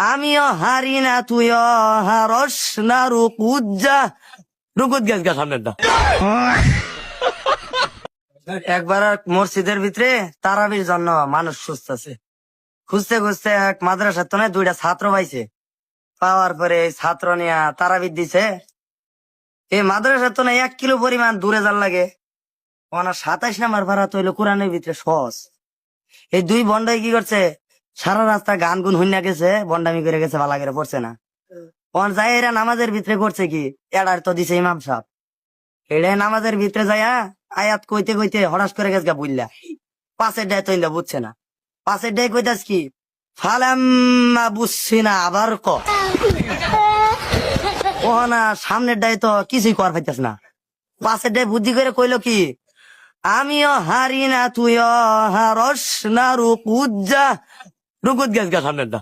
আমিও হারি না তুইও হারস না রুকুজ্জা রুকুত গেছ গা সামনের দা। একবার এক মসজিদের ভিতরে তারাবির জন্য মানুষ খুঁজতেছে, খুঁজতে খুঁজতে এক মাদ্রাসার তো দুইটা ছাত্র পাইছে। পাওয়ার পরে এই ছাত্র নিয়ে তারাবির দিছে। এই মাদ্রাসার তো 1 কিলো পরিমাণ দূরে যার লাগে। ওনার 27 নাম্বার ভাড়া তো হইলো কোরআনের ভিতরে সহজ। এই দুই বন্ডাই কি করছে, সারা রাস্তা গান গুন হুইনা গেছে, বন্ডামি করে গেছে, ভালা করে পড়ছে না। ওন যাই এরা নামাজের ভিতরে করছে কি, এডার তো দিছে ইমাম সাহেব। এটা নামাজের ভিতরে যাইয়া আয়াত কইতে কইতে হঠাৎ করে গেছে বুঝলা, পাশের ডায় তো বুঝছে না। পাশের ডায় কইতাস কি, ফালাম্মা বুঝছি না আবার ক। ও না সামনের ডায় তো কিছুই কর পাইতাস না। পাশের ডায় বুদ্ধি করে কইলো কি, আমিও হারি না তুইও হারস না রুকুজ্জা রুকুত গেছ গা সামনের দা।